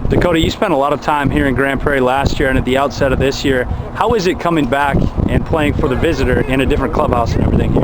Dakota, you spent a lot of time here in Grand Prairie last year and at the outset of this year. How is it coming back and playing for the visitor in a different clubhouse and everything here?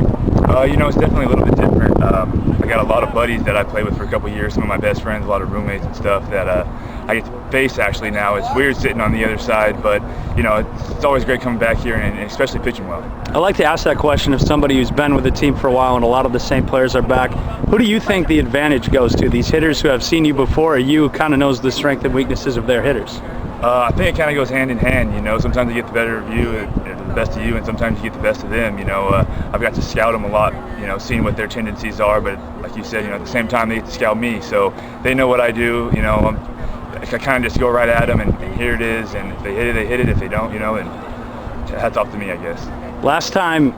It's definitely a little bit different. I got a lot of buddies that I played with for a couple of years, some of my best friends, a lot of roommates and stuff that I get to face actually now. It's weird sitting on the other side, but it's always great coming back here and especially pitching well. I like to ask that question of somebody who's been with the team for a while and a lot of the same players are back. Who do you think the advantage goes to? These hitters who have seen you before, or you who kind of knows the strength and weaknesses of their hitters? I think it kind of goes hand in hand. Sometimes you get the better of you, the best of you, and sometimes you get the best of them. I've got to scout them a lot, seeing what their tendencies are. But like you said, at the same time they get to scout me, so they know what I do. I kind of just go right at them, and here it is. And if they hit it, they hit it. If they don't, and hats off to me, I guess. Last time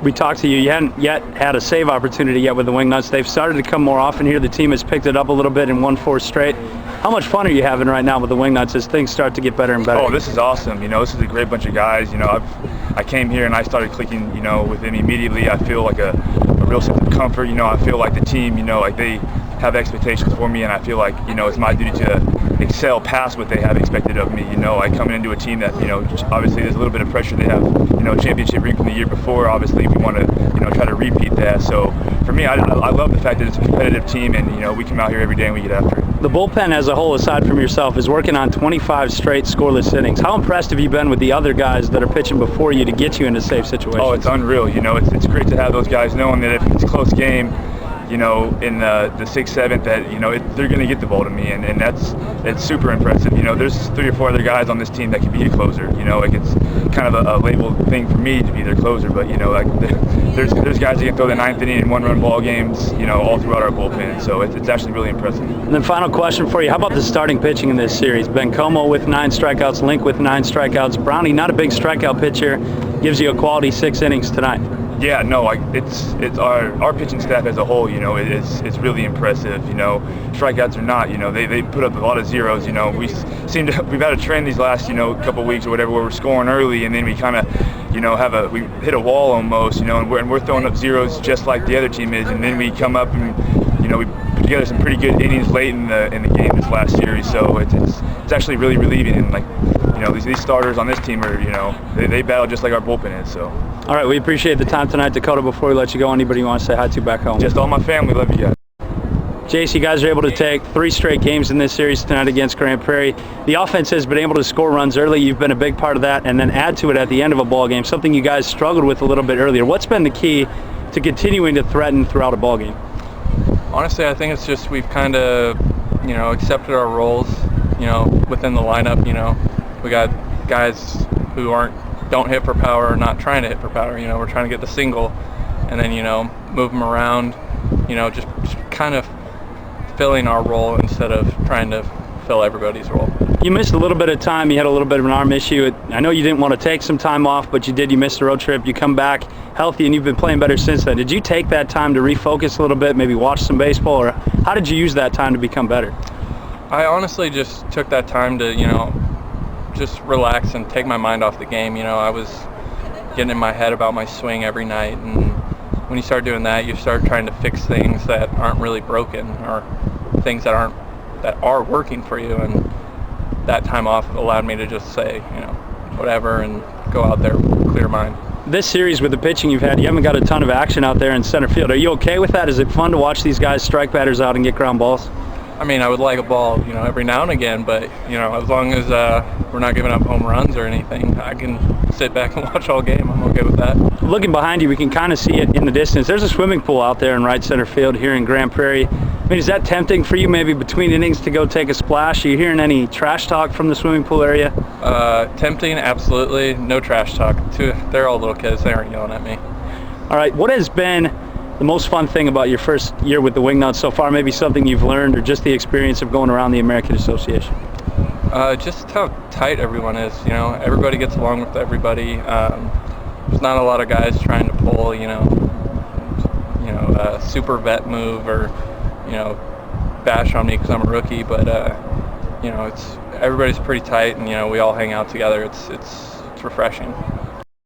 we talked to you, you hadn't yet had a save opportunity yet with the Wingnuts. They've started to come more often here. The team has picked it up a little bit and won 4 straight. How much fun are you having right now with the Wingnuts as things start to get better and better? Oh, this is awesome. This is a great bunch of guys. I came here and I started clicking, with them immediately. I feel like a real sense of comfort. I feel like the team, like they have expectations for me, and I feel like, it's my duty to excel past what they have expected of me. I come into a team that, obviously there's a little bit of pressure. They have, a championship ring from the year before. Obviously we want to, try to repeat that. So for me, I love the fact that it's a competitive team, and, we come out here every day and we get after it. The bullpen as a whole, aside from yourself, is working on 25 straight scoreless innings. How impressed have you been with the other guys that are pitching before you to get you into safe situations? Oh, it's unreal. It's great to have those guys knowing that if it's a close game, in the 6th, 7th, that they're going to get the ball to me, and it's super impressive. There's 3 or 4 other guys on this team that can be a closer. It's kind of a labeled thing for me to be their closer, but there's guys that can throw the 9th inning and 1-run ball games, all throughout our bullpen. So it's actually really impressive. And then final question for you: how about the starting pitching in this series? Bencomo with 9 strikeouts, Link with 9 strikeouts. Brownie, not a big strikeout pitcher, gives you a quality 6 innings tonight. Yeah, no, it's our pitching staff as a whole, it's really impressive. Strikeouts or not, they put up a lot of zeros. We've had a trend these last, couple of weeks or whatever, where we're scoring early and then we kind of, we hit a wall almost, and we're throwing up zeros just like the other team is, and then we come up and, we put together some pretty good innings late in the game this last series. So it's actually really relieving, and these starters on this team are, they battle just like our bullpen is. So. All right, we appreciate the time tonight, Dakota. Before we let you go, anybody you want to say hi to back home? Just all my family. Love you guys. Jayce, you guys are able to take 3 straight games in this series tonight against Grand Prairie. The offense has been able to score runs early. You've been a big part of that, and then add to it at the end of a ball game, something you guys struggled with a little bit earlier. What's been the key to continuing to threaten throughout a ball game? Honestly, I think it's just we've kind of, accepted our roles, within the lineup. We got guys who don't hit for power or not trying to hit for power. We're trying to get the single and then, move them around, just kind of filling our role instead of trying to fill everybody's role. You missed a little bit of time. You had a little bit of an arm issue. I know you didn't want to take some time off, but you did. You missed a road trip. You come back healthy, and you've been playing better since then. Did you take that time to refocus a little bit, maybe watch some baseball, or how did you use that time to become better? I honestly just took that time to, just relax and take my mind off the game. I was getting in my head about my swing every night, and when you start doing that, you start trying to fix things that aren't really broken or things that are working for you, and that time off allowed me to just say, whatever, and go out there clear mind. This series with the pitching you've had, you haven't got a ton of action out there in center field. Are you okay with that? Is it fun to watch these guys strike batters out and get ground balls? I mean, I would like a ball, every now and again, but, as long as we're not giving up home runs or anything, I can sit back and watch all game. I'm okay with that. Looking behind you, we can kind of see it in the distance. There's a swimming pool out there in right center field here in Grand Prairie. I mean, is that tempting for you maybe between innings to go take a splash? Are you hearing any trash talk from the swimming pool area? Tempting, absolutely. No trash talk. They're all little kids. They aren't yelling at me. All right, what has been the most fun thing about your first year with the Wingnuts so far? Maybe something you've learned or just the experience of going around the American Association? Just how tight everyone is. Everybody gets along with everybody. There's not a lot of guys trying to pull, a super vet move or, bash on me because I'm a rookie. But, everybody's pretty tight, and, we all hang out together. It's refreshing.